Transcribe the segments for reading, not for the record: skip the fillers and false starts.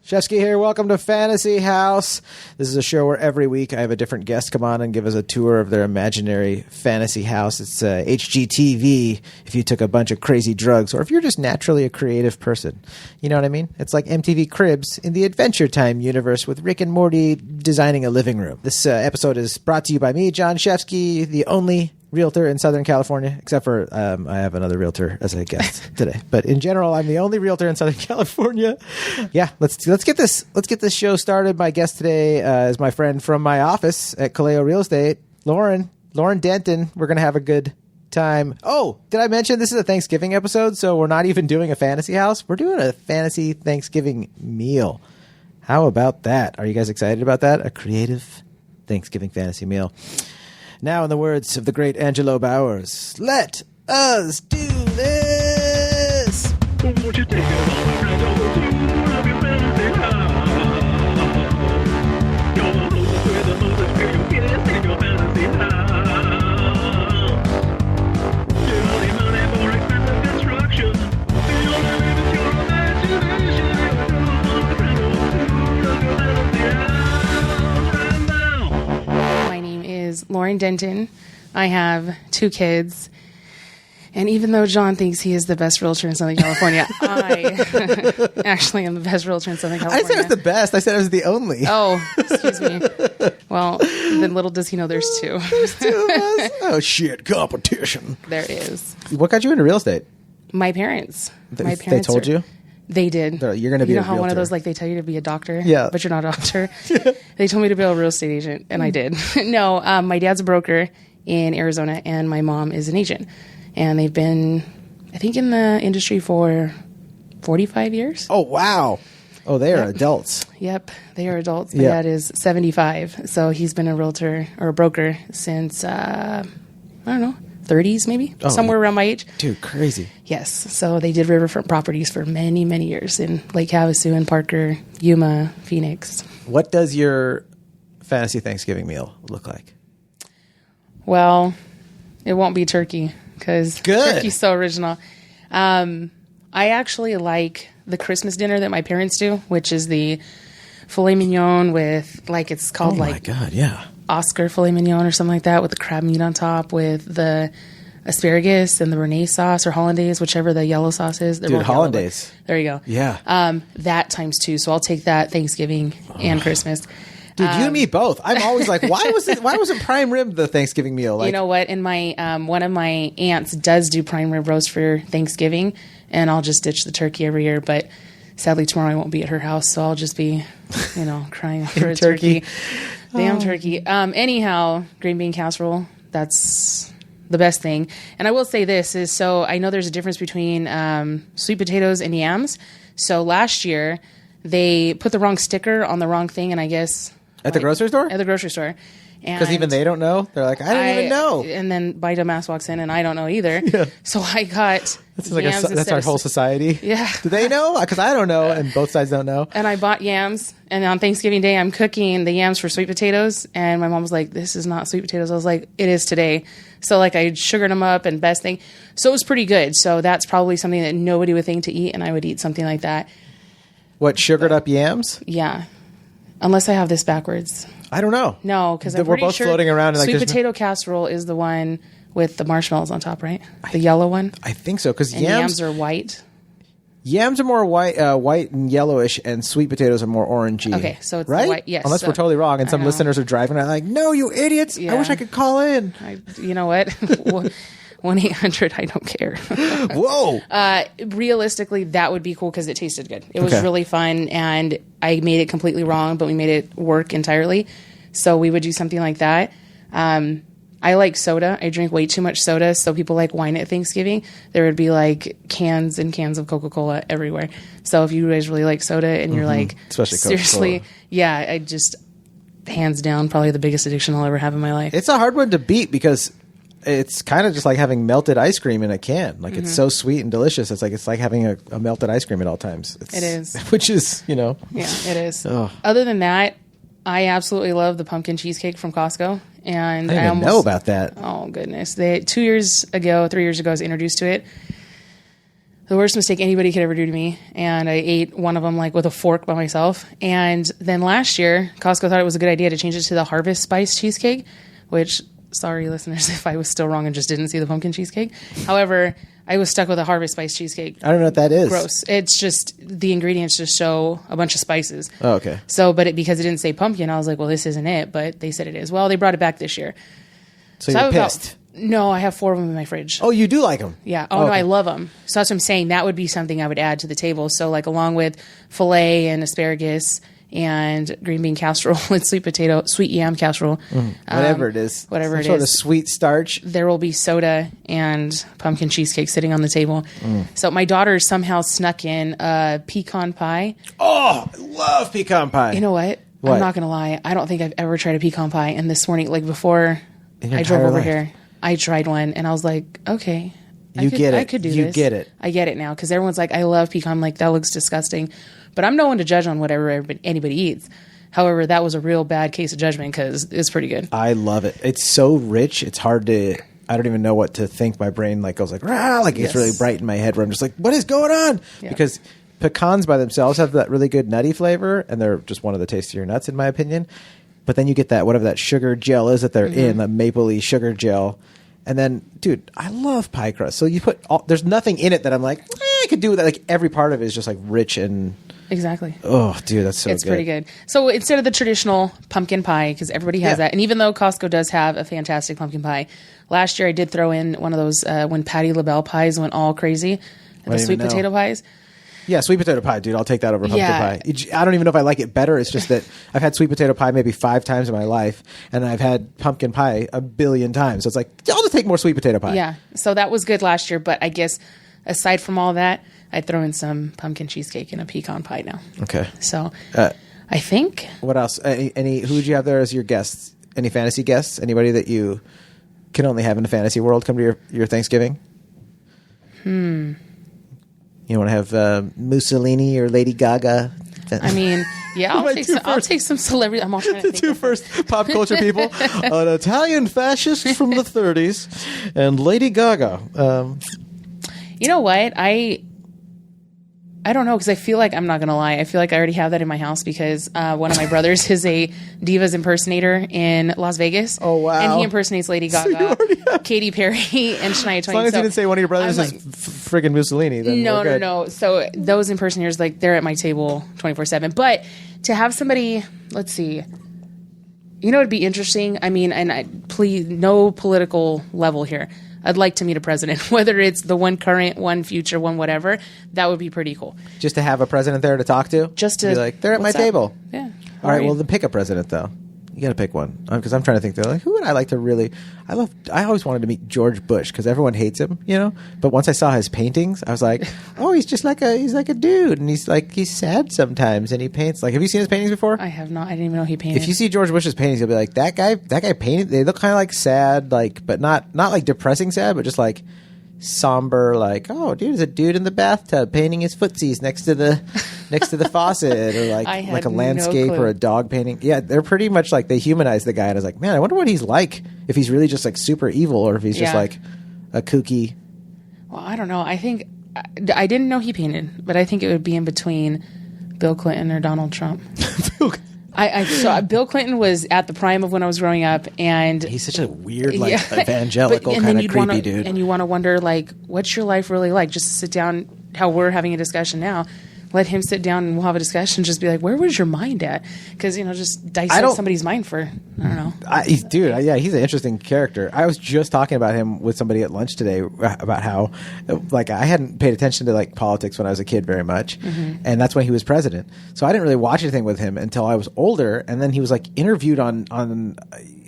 Shevsky here. Welcome to Fantasy House. This is a show where every week I have a different guest come on and give us a tour of their imaginary fantasy house. It's HGTV if you took a bunch of crazy drugs or if you're just naturally a creative person. You know what I mean? It's like MTV Cribs in the Adventure Time universe with Rick and Morty designing a living room. This episode is brought to you by me, John Shevsky, the only realtor in Southern California, except for I have another realtor as a guest today. But in general, I'm the only realtor in Southern California. Yeah, let's get this show started. My guest today is my friend from my office at Kaleo Real Estate, Lauren Denton. We're gonna have a good time. Oh, did I mention this is a Thanksgiving episode? So we're not even doing a fantasy house. We're doing a fantasy Thanksgiving meal. How about that? Are you guys excited about that? A creative Thanksgiving fantasy meal. Now, in the words of the great Angelo Bowers, let us do this! Won't you take it all around over to your fantasy house? You're the hostess with the most experience guests in your fantasy house. You don't need money for expensive construction. The only limit your imagination. My name is Lauren Denton. I have 2 kids. And even though John thinks he is the best realtor in Southern California, I actually am the best realtor in Southern California. I said it was the best. I said it was the only. Oh, excuse me. Well, then little does he know there's 2. There's 2 of us. Oh, shit. Competition. There is. What got you into real estate? My parents. They told you? They did. You're going to be a realtor. You know how one of those, like, they tell you to be a doctor? Yeah. But you're not a doctor? They told me to be a real estate agent, and I did. No, my dad's a broker in Arizona, and my mom is an agent. And they've been, I think, in the industry for 45 years. Oh, wow. Oh, they are adults. Yep, they are adults. My dad is 75, so he's been a realtor or a broker since, I don't know, 30s maybe? Oh, somewhere around my age. Dude, crazy. Yes, so they did riverfront properties for many, many years in Lake Havasu and Parker, Yuma, Phoenix. What does your fantasy Thanksgiving meal look like? Well, it won't be turkey because turkey's so original. I actually like the Christmas dinner that my parents do, which is the filet mignon with, like, it's called Oh, my God, yeah. Oscar filet mignon or something like that, with the crab meat on top, with the asparagus and the Renee sauce or hollandaise, whichever the yellow sauce is. They're Dude, both hollandaise. Yellow, there you go. Yeah. That times 2. So I'll take that Thanksgiving and Christmas. Dude, you and me both. I'm always like, why wasn't prime rib the Thanksgiving meal? Like, you know what? And my one of my aunts does do prime rib roast for Thanksgiving, and I'll just ditch the turkey every year. But sadly, tomorrow I won't be at her house, so I'll just be, crying out for a turkey. Damn turkey. Anyhow, green bean casserole. That's the best thing. And I will say this is, so I know there's a difference between sweet potatoes and yams. So last year they put the wrong sticker on the wrong thing, and I guess at the grocery store? At the grocery store. Because even they don't know? They're like, I didn't even know. And then my dumbass walks in, and I don't know either. Yeah. So I got that's our whole society. Yeah. Do they know? Because I don't know, and both sides don't know. And I bought yams, and on Thanksgiving Day, I'm cooking the yams for sweet potatoes, and my mom was like, this is not sweet potatoes. I was like, it is today. So, like, I sugared them up, and best thing. So it was pretty good. So that's probably something that nobody would think to eat, and I would eat something like that. What, sugared up yams? Yeah. Unless I have this backwards. I don't know. No, because we're both floating around. And sweet potato casserole is the one with the marshmallows on top, right? The yellow one. I think so, because yams are white. Yams are more white and yellowish, and sweet potatoes are more orangey. Okay, so it's right. White, yes. Unless we're totally wrong, and some listeners are driving. I'm like, no, you idiots! Yeah. I wish I could call in. You know what? 1-800, I don't care. Whoa. Realistically, that would be cool because it tasted good. It was really fun, and I made it completely wrong, but we made it work entirely. So we would do something like that. I like soda. I drink way too much soda, so people like wine at Thanksgiving. There would be like cans and cans of Coca-Cola everywhere. So if you guys really like soda and you're like, especially seriously, yeah, I just, hands down, probably the biggest addiction I'll ever have in my life. It's a hard one to beat because it's kind of just like having melted ice cream in a can. Like it's so sweet and delicious. It's like having a melted ice cream at all times. It is. Which is, Yeah, it is. Other than that, I absolutely love the pumpkin cheesecake from Costco. And I didn't know about that. Oh, goodness. 3 years ago, I was introduced to it. the worst mistake anybody could ever do to me. And I ate one of them like with a fork by myself. And then last year, Costco thought it was a good idea to change it to the Harvest Spice Cheesecake, which, sorry listeners if I was still wrong and just didn't see the pumpkin cheesecake. However, I was stuck with a Harvest Spice Cheesecake. I don't know what that is. Gross. It's just, the ingredients just show a bunch of spices. Oh, okay. So, but because it didn't say pumpkin, I was like, well, this isn't it. But they said it is. Well, they brought it back this year. So you're pissed. No, I have 4 of them in my fridge. Oh, you do like them? Yeah. Oh, no, I love them. So that's what I'm saying. That would be something I would add to the table. So like along with filet and asparagus and green bean casserole and sweet yam casserole. Whatever it is. Whatever it Sort of is. sweet starch. There will be soda and pumpkin cheesecake sitting on the table. So my daughter somehow snuck in pecan pie. Oh, I love pecan pie. You know what? What? I'm not going to lie. I don't think I've ever tried a pecan pie. And this morning, like before your I drove entire over life? here, I tried one and I was like, okay. You get it. I could do You this. get it. I get it now because everyone's like, I love pecan. I'm like, that looks disgusting. But I'm no one to judge on whatever anybody eats. However, that was a real bad case of judgment because it's pretty good. I love it. It's so rich. It's hard to. I don't even know what to think. My brain like goes like, rah, like it's Yes. really bright in my head. Where I'm just like, what is going on? Yeah. Because pecans by themselves have that really good nutty flavor, and they're just one of the tastier nuts in my opinion. But then you get that whatever that sugar gel is that they're in, the mapley sugar gel. And then, dude, I love pie crust. So you put there's nothing in it that I'm like, I could do with that. Like every part of it is just like rich and Exactly. oh, dude, that's so It's good. pretty good. So instead of the traditional pumpkin pie, because everybody has Yeah. that, and even though Costco does have a fantastic pumpkin pie, last year I did throw in one of those when Patti LaBelle pies went all crazy, the didn't sweet even know. potato pies. Yeah, sweet potato pie, dude. I'll take that over pumpkin Yeah. pie. I don't even know if I like it better. It's just that I've had sweet potato pie maybe 5 times in my life, and I've had pumpkin pie a billion times. So it's like, I'll just take more sweet potato pie. Yeah, so that was good last year, but I guess aside from all that, I'd throw in some pumpkin cheesecake and a pecan pie now. Okay. So I think What else? Any who would you have there as your guests? Any fantasy guests? Anybody that you can only have in the fantasy world come to your Thanksgiving? You want to have Mussolini or Lady Gaga? I mean, yeah, My two I'll first- take some celebrity. I'm all trying to The think two of- first pop culture people, an Italian fascist from the 30s, and Lady Gaga. You know what? I don't know because I feel like I'm not gonna lie. I feel like I already have that in my house because one of my brothers is a Divas impersonator in Las Vegas. Oh, wow. And he impersonates Lady you Gaga, already have- Katy Perry, and Shania Twain. As long as you didn't say one of your brothers I'm is like, friggin' Mussolini, then no, we're no, good. no. So those impersonators, like, they're at my table 24/7. But to have somebody, let's see, you know, it'd be interesting. I mean, and please, no political level here. I'd like to meet a president, whether it's the one current, one future, one whatever. That would be pretty cool. Just to have a president there to talk to? Just to be like, they're at my what's up? table. Yeah. All right, well, then pick a president, though. You got to pick one. Because I'm trying to think, they're like, who would I like to really... I always wanted to meet George Bush, because everyone hates him, you know? But once I saw his paintings, I was like, oh, he's like a dude. And he's sad sometimes, and he paints... Like, have you seen his paintings before? I have not. I didn't even know he painted. If you see George Bush's paintings, you'll be like, that guy painted... They look kind of like sad, like, but not like depressing sad, but just like... somber, like, oh, dude, there's a dude in the bathtub painting his footsies next to the faucet, or I had like a no landscape clue. or a dog painting. Yeah, they're pretty much like they humanize the guy, and I was like, man, I wonder what he's like, if he's really just like super evil, or if he's just Yeah. like a kooky. Well, I don't know. I think I didn't know he painted, but I think it would be in between Bill Clinton or Donald Trump. So Bill Clinton was at the prime of when I was growing up, and He's such a weird, like Yeah. evangelical and kind then of you'd creepy wanna, dude. And you want to wonder, like, what's your life really like? Just to sit down, how we're having a discussion now. Let him sit down and we'll have a discussion. Just be like, where was your mind at? Because, just dissect somebody's mind for, I don't know. Yeah, he's an interesting character. I was just talking about him with somebody at lunch today about how, like, I hadn't paid attention to like politics when I was a kid very much, and that's when he was president. So I didn't really watch anything with him until I was older, and then he was like interviewed on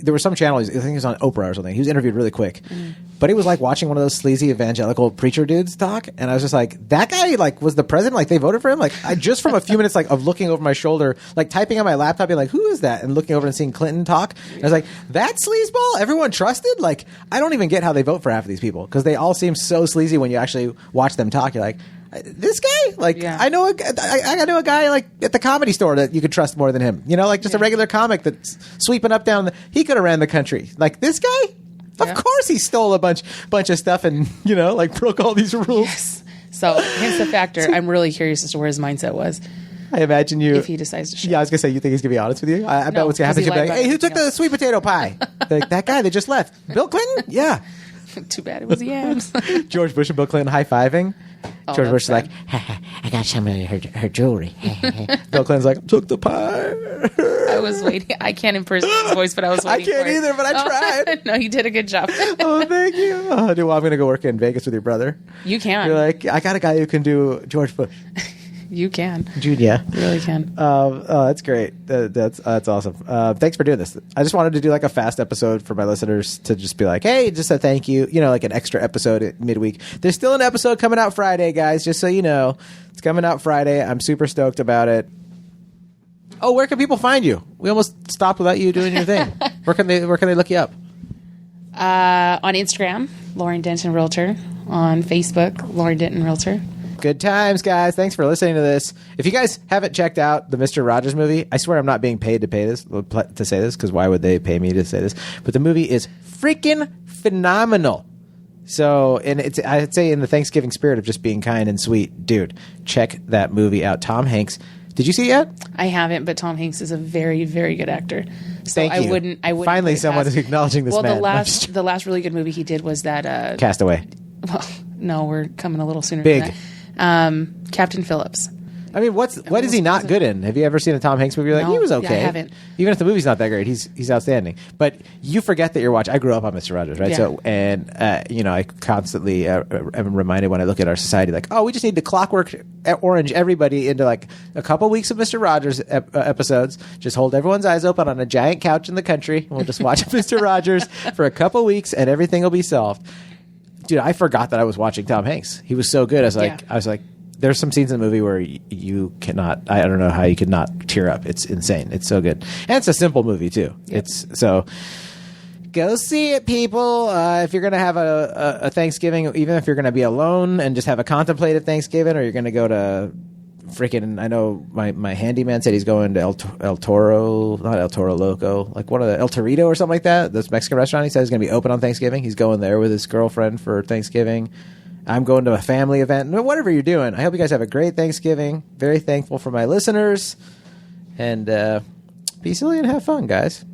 there was some channel. I think he was on Oprah or something. He was interviewed really quick, but it was like watching one of those sleazy evangelical preacher dudes talk, and I was just like, that guy like was the president. Like they voted for him. Like I just from a few minutes like of looking over my shoulder, like typing on my laptop, being like, who is that? And looking over and seeing Clinton talk, and I was like, that sleazeball everyone trusted. Like I don't even get how they vote for half of these people because they all seem so sleazy when you actually watch them talk. You're like, this guy, like Yeah. I know a guy like at the Comedy Store that you could trust more than him. Like just a regular comic that's sweeping up down. He could have ran the country. Like this guy, of Yeah. course he stole a bunch of stuff and like broke all these rules. So, hence the factor. I'm really curious as to where his mindset was I imagine you. if he decides to share. Yeah, I was gonna say, you think he's gonna be honest with you? I bet No, what's gonna happen. 'cause he He'll be lied like, about "Hey, who took everything the sweet potato pie?" Like, that guy that just left, Bill Clinton. Yeah, Too bad it was yams. George Bush and Bill Clinton high fiving. Oh, George that's Bush is like, bad. I got some of her jewelry. Bill Clinton's like, "Took the pie." I was waiting. I can't impersonate his voice, but I was I waiting can't for it. either, but I tried. No, you did a good job. Oh, thank you. Oh, dude, well, I'm gonna go work in Vegas with your brother. You can. You're like, I got a guy who can do George Bush. You can. Junior. You really can. Oh, that's great. That's awesome. Thanks for doing this. I just wanted to do like a fast episode for my listeners to just be like, hey, just a thank you. You know, like an extra episode midweek. There's still an episode coming out Friday, guys. Just so you know, it's coming out Friday. I'm super stoked about it. Oh, where can people find you? We almost stopped without you doing your thing. Where can they look you up? On Instagram, Lauren Denton Realtor. On Facebook, Lauren Denton Realtor. Good times, guys. Thanks for listening to this. If you guys haven't checked out the Mr. Rogers movie, I swear I'm not being paid to say this, because why would they pay me to say this? But the movie is freaking phenomenal. So, and I'd say in the Thanksgiving spirit of just being kind and sweet, dude, check that movie out. Tom Hanks. Did you see it yet? I haven't, but Tom Hanks is a very, very good actor. So Thank you. I wouldn't Finally, put it someone past- is acknowledging this well, man. the last really good movie he did was that. Castaway. Well, no, we're coming a little sooner. Big. Than that. Captain Phillips. I mean, what is he not good in? Have you ever seen a Tom Hanks movie? You're like, No, he was yeah, okay. I haven't. Even if the movie's not that great, he's outstanding. But you forget that you're watching. I grew up on Mr. Rogers, right? Yeah. So, and I constantly am reminded when I look at our society, like, oh, we just need to clockwork orange everybody into like a couple weeks of Mr. Rogers episodes. Just hold everyone's eyes open on a giant couch in the country, and we'll just watch Mr. Rogers for a couple weeks, and everything will be solved. Dude, I forgot that I was watching Tom Hanks. He was so good. I was like. There's some scenes in the movie where you cannot. I don't know how you could not tear up. It's insane. It's so good, and it's a simple movie too. Yep. It's so. Go see it, people. If you're gonna have a Thanksgiving, even if you're gonna be alone and just have a contemplative Thanksgiving, or you're gonna go to freaking. I know my handyman said he's going to El Toro, not El Toro Loco, like one of the El Torito or something like that. This Mexican restaurant. He said he's gonna be open on Thanksgiving. He's going there with his girlfriend for Thanksgiving. I'm going to a family event. Whatever you're doing, I hope you guys have a great Thanksgiving. Very thankful for my listeners. And be silly and have fun, guys.